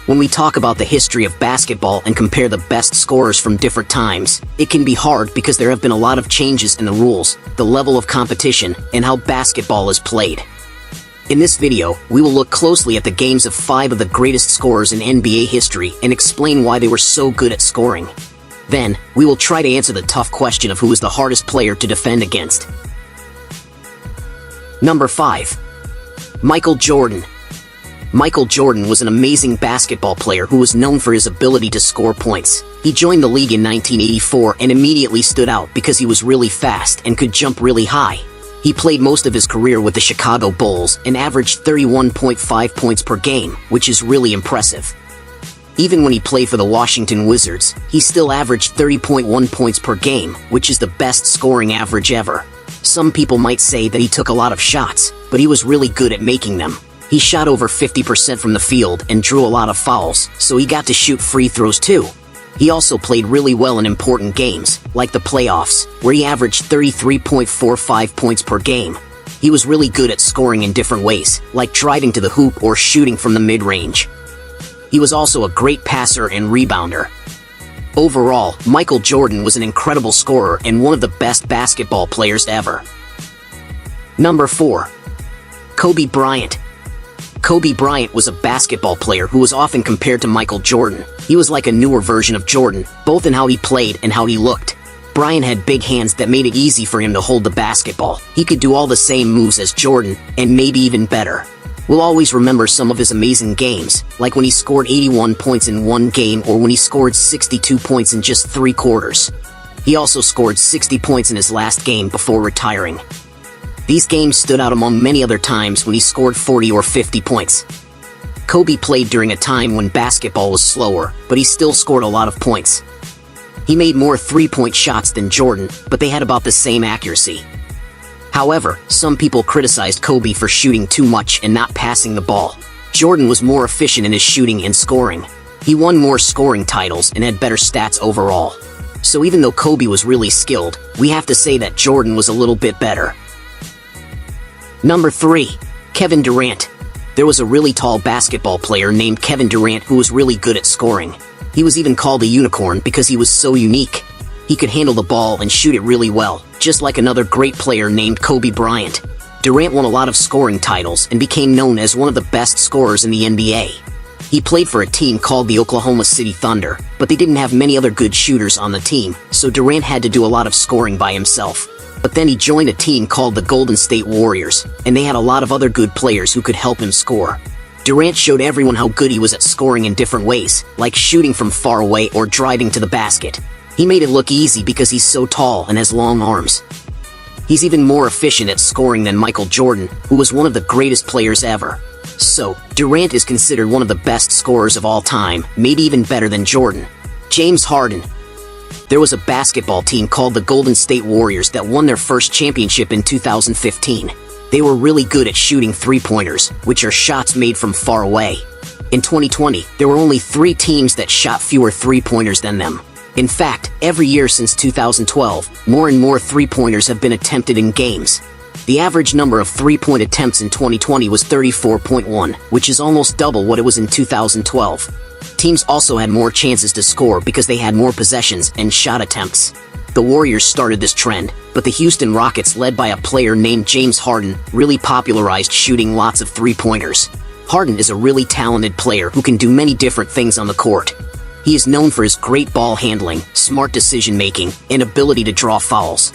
When we talk about the history of basketball and compare the best scorers from different times, it can be hard because there have been a lot of changes in the rules, the level of competition, and how basketball is played. In this video, we will look closely at the games of 5 of the greatest scorers in NBA history and explain why they were so good at scoring. Then, we will try to answer the tough question of who is the hardest player to defend against. Number 5. Michael Jordan. Michael Jordan was an amazing basketball player who was known for his ability to score points. He joined the league in 1984 and immediately stood out because he was really fast and could jump really high. He played most of his career with the Chicago Bulls and averaged 31.5 points per game, which is really impressive. Even when he played for the Washington Wizards, he still averaged 30.1 points per game, which is the best scoring average ever. Some people might say that he took a lot of shots, but he was really good at making them. He shot over 50% from the field and drew a lot of fouls, so he got to shoot free throws too. He also played really well in important games, like the playoffs, where he averaged 33.45 points per game. He was really good at scoring in different ways, like driving to the hoop or shooting from the mid-range. He was also a great passer and rebounder. Overall, Michael Jordan was an incredible scorer and one of the best basketball players ever. Number 4. Kobe Bryant. Kobe Bryant was a basketball player who was often compared to Michael Jordan. He was like a newer version of Jordan, both in how he played and how he looked. Bryant had big hands that made it easy for him to hold the basketball. He could do all the same moves as Jordan, and maybe even better. We'll always remember some of his amazing games, like when he scored 81 points in one game or when he scored 62 points in just 3 quarters. He also scored 60 points in his last game before retiring. These games stood out among many other times when he scored 40 or 50 points. Kobe played during a time when basketball was slower, but he still scored a lot of points. He made more 3-point shots than Jordan, but they had about the same accuracy. However, some people criticized Kobe for shooting too much and not passing the ball. Jordan was more efficient in his shooting and scoring. He won more scoring titles and had better stats overall. So even though Kobe was really skilled, we have to say that Jordan was a little bit better. Number 3. Kevin Durant. There was a really tall basketball player named Kevin Durant who was really good at scoring. He was even called a unicorn because he was so unique. He could handle the ball and shoot it really well, just like another great player named Kobe Bryant. Durant won a lot of scoring titles and became known as one of the best scorers in the NBA. He played for a team called the Oklahoma City Thunder, but they didn't have many other good shooters on the team, so Durant had to do a lot of scoring by himself. But then he joined a team called the Golden State Warriors, and they had a lot of other good players who could help him score. Durant showed everyone how good he was at scoring in different ways, like shooting from far away or driving to the basket. He made it look easy because he's so tall and has long arms. He's even more efficient at scoring than Michael Jordan, who was one of the greatest players ever. So, Durant is considered one of the best scorers of all time, maybe even better than Jordan. James Harden. There was a basketball team called the Golden State Warriors that won their first championship in 2015. They were really good at shooting 3-pointers, which are shots made from far away. In 2020, there were only 3 teams that shot fewer 3-pointers than them. In fact, every year since 2012, more and more 3-pointers have been attempted in games. The average number of 3-point attempts in 2020 was 34.1, which is almost double what it was in 2012. Teams also had more chances to score because they had more possessions and shot attempts. The Warriors started this trend, but the Houston Rockets, led by a player named James Harden, really popularized shooting lots of 3-pointers. Harden is a really talented player who can do many different things on the court. He is known for his great ball handling, smart decision-making, and ability to draw fouls.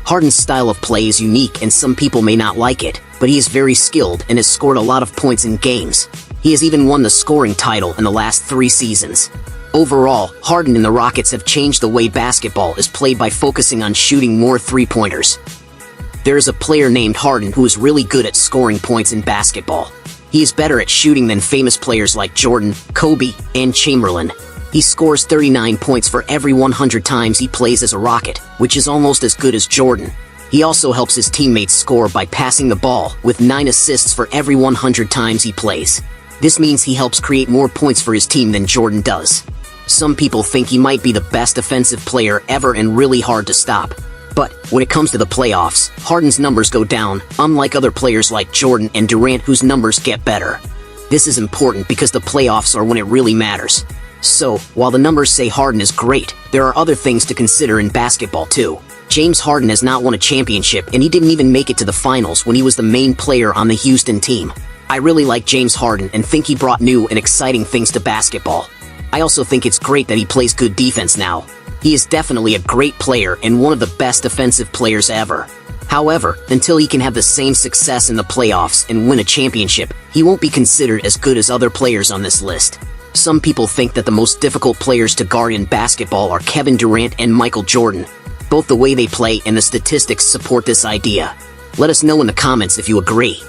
Harden's style of play is unique and some people may not like it, but he is very skilled and has scored a lot of points in games. He has even won the scoring title in the last 3 seasons. Overall, Harden and the Rockets have changed the way basketball is played by focusing on shooting more 3-pointers. There is a player named Harden who is really good at scoring points in basketball. He is better at shooting than famous players like Jordan, Kobe, and Chamberlain. He scores 39 points for every 100 times he plays as a Rocket, which is almost as good as Jordan. He also helps his teammates score by passing the ball, with 9 assists for every 100 times he plays. This means he helps create more points for his team than Jordan does. Some people think he might be the best offensive player ever and really hard to stop. But when it comes to the playoffs, Harden's numbers go down, unlike other players like Jordan and Durant whose numbers get better. This is important because the playoffs are when it really matters. So, while the numbers say Harden is great, there are other things to consider in basketball too. James Harden has not won a championship, and he didn't even make it to the finals when he was the main player on the Houston team. I really like James Harden and think he brought new and exciting things to basketball. I also think it's great that he plays good defense now. He is definitely a great player and one of the best defensive players ever. However, until he can have the same success in the playoffs and win a championship, he won't be considered as good as other players on this list. Some people think that the most difficult players to guard in basketball are Kevin Durant and Michael Jordan. Both the way they play and the statistics support this idea. Let us know in the comments if you agree.